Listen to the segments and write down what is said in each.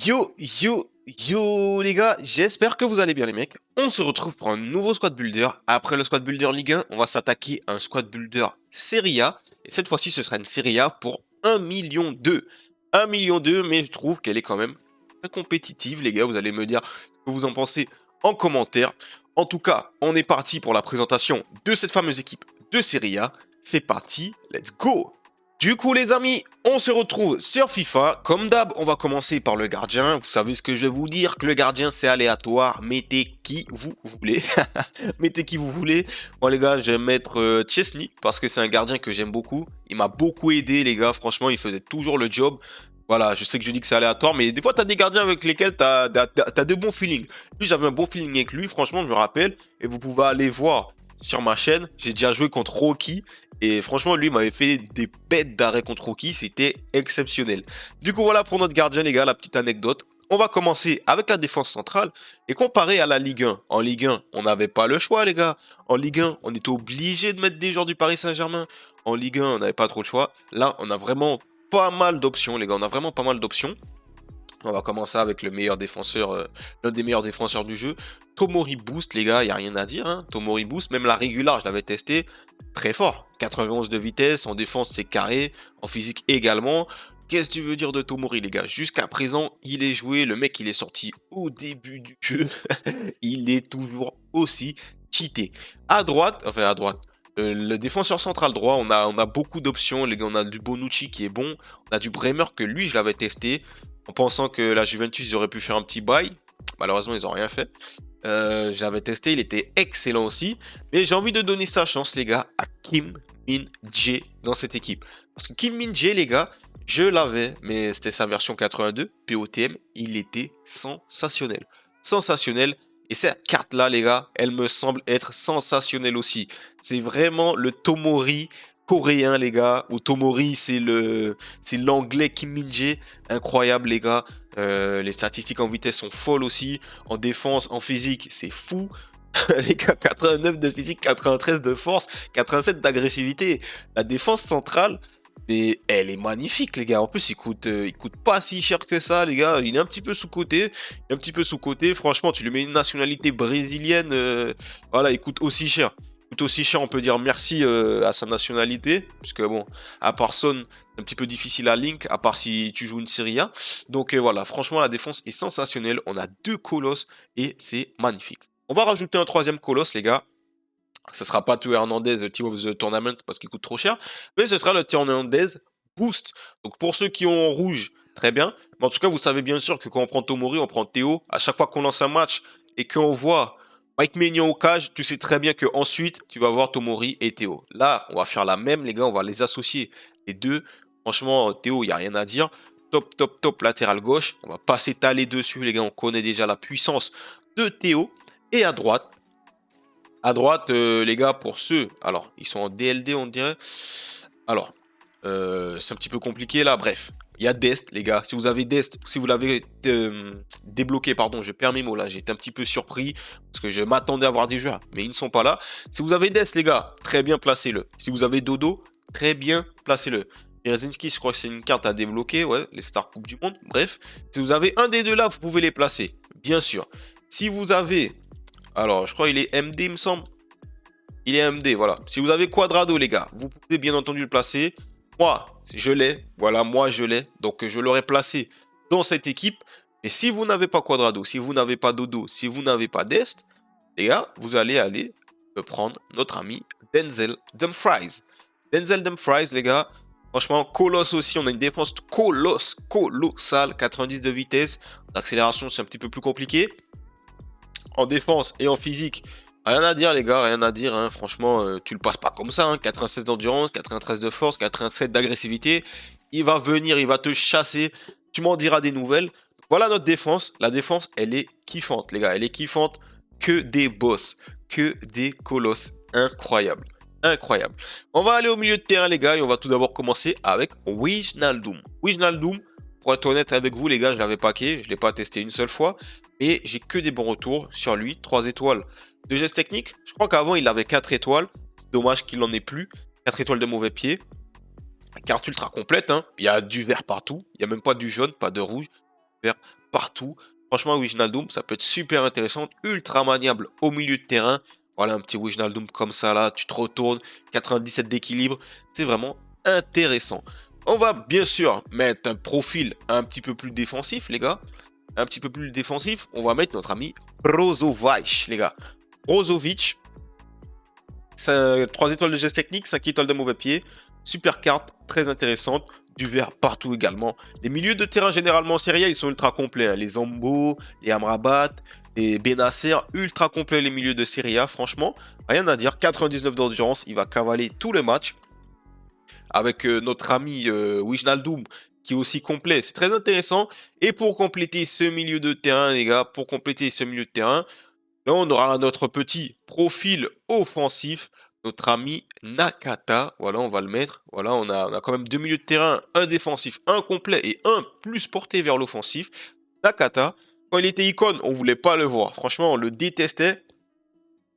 Yo les gars, j'espère que vous allez bien les mecs. On se retrouve pour un nouveau Squad Builder. Après le Squad Builder Ligue 1, on va s'attaquer à un Squad Builder Serie A. Et cette fois-ci, ce sera une Serie A pour 1,2 million. 1,2 million, mais je trouve qu'elle est quand même très compétitive les gars. Vous allez me dire ce que vous en pensez en commentaire. En tout cas, on est parti pour la présentation de cette fameuse équipe de Serie A. C'est parti, let's go! Du coup les amis, on se retrouve sur FIFA. Comme d'hab, on va commencer par le gardien. Vous savez ce que je vais vous dire, que le gardien c'est aléatoire. Mettez qui vous voulez. Mettez qui vous voulez. Bon les gars, je vais mettre Chesney parce que c'est un gardien que j'aime beaucoup. Il m'a beaucoup aidé les gars, franchement il faisait toujours le job. Voilà, je sais que je dis que c'est aléatoire, mais des fois tu as des gardiens avec lesquels tu as de bons feelings. Lui j'avais un bon feeling avec lui, franchement je me rappelle. Et vous pouvez aller voir sur ma chaîne, j'ai déjà joué contre Rocky. Et franchement, lui m'avait fait des bêtes d'arrêt contre Rocky, c'était exceptionnel. Du coup, voilà pour notre gardien, les gars, la petite anecdote. On va commencer avec la défense centrale. Et comparé à la Ligue 1, en Ligue 1, on n'avait pas le choix, les gars. En Ligue 1, on était obligé de mettre des joueurs du Paris Saint-Germain. En Ligue 1, on n'avait pas trop le choix. Là, on a vraiment pas mal d'options, les gars. On a vraiment pas mal d'options. On va commencer avec le meilleur défenseur, l'un des meilleurs défenseurs du jeu. Tomori Boost, les gars, il n'y a rien à dire. Hein. Tomori Boost, même la régular, je l'avais testé. Très fort. 91 de vitesse, en défense, c'est carré. En physique également. Qu'est-ce que tu veux dire de Tomori, les gars? Jusqu'à présent, il est joué. Le mec, il est sorti au début du jeu. Il est toujours aussi cheaté. À droite, le défenseur central droit, on a beaucoup d'options. Les gars, on a du Bonucci qui est bon. On a du Bremer que lui, je l'avais testé. En pensant que la Juventus, ils auraient pu faire un petit bail. Malheureusement, ils n'ont rien fait. J'avais testé, il était excellent aussi. Mais j'ai envie de donner sa chance, les gars, à Kim Min-jae dans cette équipe. Parce que Kim Min-jae, les gars, je l'avais, mais c'était sa version 82, POTM. Il était sensationnel. Sensationnel. Et cette carte-là, les gars, elle me semble être sensationnelle aussi. C'est vraiment le Tomori coréen, les gars, ou Tomori, c'est l'anglais Kim Min-jae, incroyable, les gars. Les statistiques en vitesse sont folles aussi, en défense, en physique, c'est fou. Les gars, 89 de physique, 93 de force, 87 d'agressivité. La défense centrale, et elle est magnifique, les gars. En plus, il coûte pas si cher que ça, les gars. Il est un petit peu sous-coté. Franchement, tu lui mets une nationalité brésilienne. Voilà, il coûte aussi cher. Tout aussi cher, on peut dire merci à sa nationalité, puisque bon, à part Son, un petit peu difficile à link, à part si tu joues une Serie A. Donc voilà, franchement, la défense est sensationnelle. On a deux colosses et c'est magnifique. On va rajouter un troisième colosse, les gars. Ce sera pas Théo Hernandez Team of the Tournament parce qu'il coûte trop cher, mais ce sera le Théo Hernandez Boost. Donc pour ceux qui ont en rouge, très bien. Mais en tout cas, vous savez bien sûr que quand on prend Tomori, on prend Théo. À chaque fois qu'on lance un match et qu'on voit Mike Maignan au cage, tu sais très bien que ensuite tu vas voir Tomori et Théo. Là, on va faire la même, les gars, on va les associer les deux. Franchement, Théo, il n'y a rien à dire. Top latéral gauche. On va pas s'étaler dessus, les gars. On connaît déjà la puissance de Théo. Et à droite, les gars, pour ceux... Alors, ils sont en DLD, on dirait. Alors, c'est un petit peu compliqué, là. Bref, il y a Dest, les gars. Si vous avez Dest, si vous l'avez débloqué, pardon, je perds mes mots, là. J'étais un petit peu surpris parce que je m'attendais à voir des joueurs, mais ils ne sont pas là. Si vous avez Dest, les gars, très bien, placez-le. Si vous avez Dodo, très bien, placez-le. Mirazinski, je crois que c'est une carte à débloquer, ouais, les Stars Coupe du Monde. Bref, si vous avez un des deux là, vous pouvez les placer, bien sûr. Si vous avez... Alors, je crois qu'il est MD, il me semble. Il est MD, voilà. Si vous avez Quadrado, les gars, vous pouvez bien entendu le placer. Moi, je l'ai. Voilà, moi, je l'ai. Donc, je l'aurais placé dans cette équipe. Et si vous n'avez pas Quadrado, si vous n'avez pas Dodo, si vous n'avez pas Dest, les gars, vous allez aller prendre notre ami Denzel Dumfries. Denzel Dumfries, les gars. Franchement, colosse aussi. On a une défense colossale. 90 de vitesse. L'accélération, c'est un petit peu plus compliqué. En défense et en physique, rien à dire les gars, rien à dire, hein. Franchement, tu le passes pas comme ça, hein. 96 d'endurance, 93 de force, 87 d'agressivité, il va venir, il va te chasser, tu m'en diras des nouvelles. Voilà notre défense, la défense elle est kiffante les gars, elle est kiffante, que des boss, que des colosses, incroyable. Incroyable. On va aller au milieu de terrain les gars et on va tout d'abord commencer avec Wijnaldum. Wijnaldum, pour être honnête avec vous les gars, je l'avais packé, je ne l'ai pas testé une seule fois. Et j'ai que des bons retours sur lui. 3 étoiles de geste technique. Je crois qu'avant, il avait 4 étoiles. Dommage qu'il n'en ait plus. 4 étoiles de mauvais pied. Carte ultra complète. Hein. Il y a du vert partout. Il n'y a même pas du jaune, pas de rouge. Vert partout. Franchement, Wijnaldum, ça peut être super intéressant, ultra maniable au milieu de terrain. Voilà, un petit Wijnaldum comme ça, là, tu te retournes, 97 d'équilibre, c'est vraiment intéressant. On va bien sûr mettre un profil un petit peu plus défensif, les gars. Un petit peu plus défensif, on va mettre notre ami Brozovic, les gars. Brozovic, 3 étoiles de geste technique, 5 étoiles de mauvais pied. Super carte, très intéressante. Du vert partout également. Les milieux de terrain, généralement en Serie A, ils sont ultra complets. Hein. Les Zambo, les Amrabat, les Benasser, ultra complets les milieux de Serie A. Franchement, rien à dire. 99 d'endurance, il va cavaler tout le match. Avec notre ami Wijnaldum, qui est aussi complet. C'est très intéressant. Et pour compléter ce milieu de terrain, les gars, pour compléter ce milieu de terrain, là, on aura notre petit profil offensif, notre ami Nakata. Voilà, on va le mettre. Voilà, on a quand même 2 milieux de terrain, un défensif, un complet et un plus porté vers l'offensif. Nakata, quand il était icône, on voulait pas le voir. Franchement, on le détestait.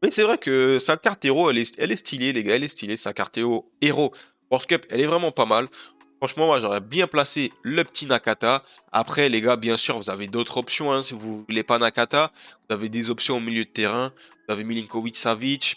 Mais c'est vrai que sa carte héros, elle est stylée, les gars. Elle est stylée, sa carte héros World Cup, elle est vraiment pas mal. Franchement, moi, j'aurais bien placé le petit Nakata. Après, les gars, bien sûr, vous avez d'autres options. Hein, si vous voulez pas Nakata, vous avez des options au milieu de terrain. Vous avez Milinkovic-Savic,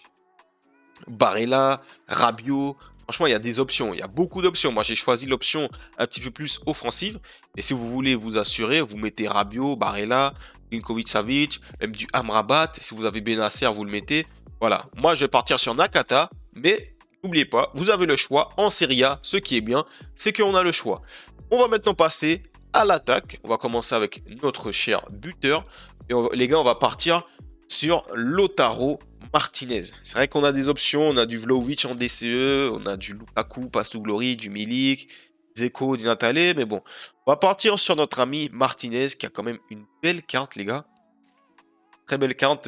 Barella, Rabiot. Franchement, il y a des options. Il y a beaucoup d'options. Moi, j'ai choisi l'option un petit peu plus offensive. Et si vous voulez vous assurer, vous mettez Rabiot, Barella, Milinkovic-Savic, même du Amrabat. Si vous avez Benasser, vous le mettez. Voilà. Moi, je vais partir sur Nakata. Mais n'oubliez pas, vous avez le choix en Serie A. Ce qui est bien, c'est qu'on a le choix. On va maintenant passer à l'attaque. On va commencer avec notre cher buteur. Et les gars, on va partir sur Lautaro Martinez. C'est vrai qu'on a des options. On a du Vlahovic en DCE. On a du Lukaku, Pass to Glory, du Milik, Dzeko, Di Natale. Mais bon, on va partir sur notre ami Martinez qui a quand même une belle carte, les gars. Très belle carte,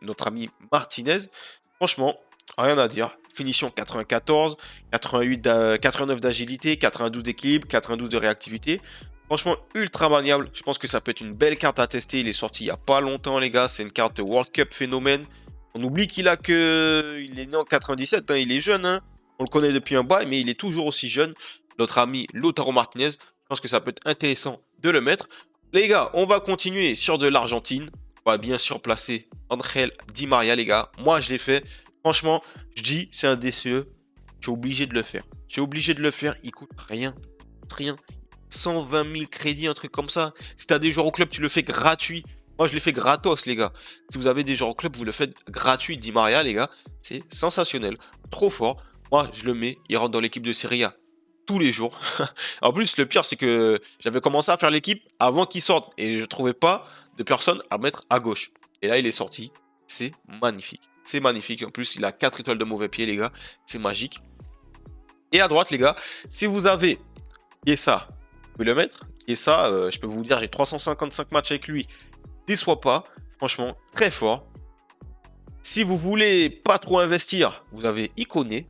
notre ami Martinez. Franchement, rien à dire. Finition 94, 89 d'agilité, 92 d'équilibre, 92 de réactivité. Franchement, ultra maniable. Je pense que ça peut être une belle carte à tester. Il est sorti il n'y a pas longtemps, les gars. C'est une carte World Cup phénomène. On oublie qu'il est né en 97. Hein. Il est jeune. Hein. On le connaît depuis un bail, mais il est toujours aussi jeune. Notre ami Lautaro Martinez. Je pense que ça peut être intéressant de le mettre. Les gars, on va continuer sur de l'Argentine. On va bien sûr placer Angel Di Maria, les gars. Moi, je l'ai fait. Franchement, je dis, c'est un DCE. Tu es obligé de le faire. Tu es obligé de le faire. Il coûte rien. Il coûte rien. 120 000 crédits, un truc comme ça. Si tu as des joueurs au club, tu le fais gratuit. Moi, je l'ai fait gratos, les gars. Si vous avez des joueurs au club, vous le faites gratuit. Di Maria, les gars, c'est sensationnel. Trop fort. Moi, je le mets. Il rentre dans l'équipe de Serie A tous les jours. En plus, le pire, c'est que j'avais commencé à faire l'équipe avant qu'il sorte. Et je ne trouvais pas de personne à mettre à gauche. Et là, il est sorti. C'est magnifique. C'est magnifique. En plus, il a 4 étoiles de mauvais pied, les gars. C'est magique. Et à droite, les gars, si vous avez Chiesa, vous pouvez le mettre. Chiesa, je peux vous dire, j'ai 355 matchs avec lui. Déçoit pas. Franchement, très fort. Si vous voulez pas trop investir, vous avez Iconé.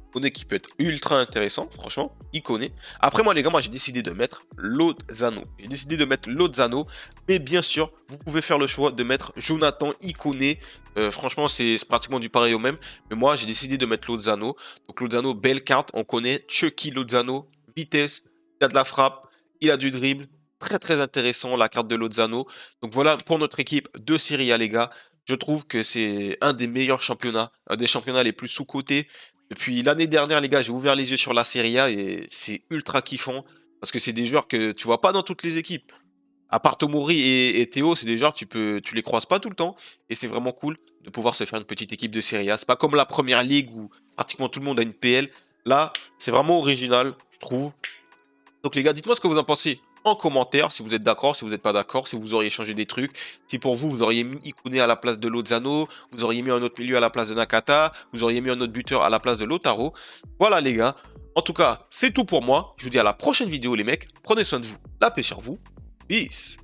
Iconé qui peut être ultra intéressant, franchement. Iconé. Après, moi, les gars, j'ai décidé de mettre Lozano. J'ai décidé de mettre Lozano. Mais bien sûr, vous pouvez faire le choix de mettre Jonathan Iconé. Franchement, c'est pratiquement du pareil au même. Mais moi, j'ai décidé de mettre Lozano. Donc, Lozano, belle carte. On connaît Chucky Lozano. Vitesse. Il a de la frappe. Il a du dribble. Très, très intéressant, la carte de Lozano. Donc, voilà pour notre équipe de Serie A, les gars. Je trouve que c'est un des meilleurs championnats. Un des championnats les plus sous-cotés. Depuis l'année dernière, les gars, j'ai ouvert les yeux sur la Serie A et c'est ultra kiffant. Parce que c'est des joueurs que tu vois pas dans toutes les équipes. À part Tomori et Théo, c'est des joueurs tu les croises pas tout le temps. Et c'est vraiment cool de pouvoir se faire une petite équipe de Serie A. C'est pas comme la première ligue où pratiquement tout le monde a une PL. Là, c'est vraiment original, je trouve. Donc les gars, dites-moi ce que vous en pensez en commentaire, si vous êtes d'accord, si vous n'êtes pas d'accord, si vous auriez changé des trucs, si pour vous, vous auriez mis Iconé à la place de Lozano, vous auriez mis un autre milieu à la place de Nakata, vous auriez mis un autre buteur à la place de Lautaro. Voilà les gars, en tout cas, c'est tout pour moi. Je vous dis à la prochaine vidéo les mecs, prenez soin de vous, la paix sur vous, peace.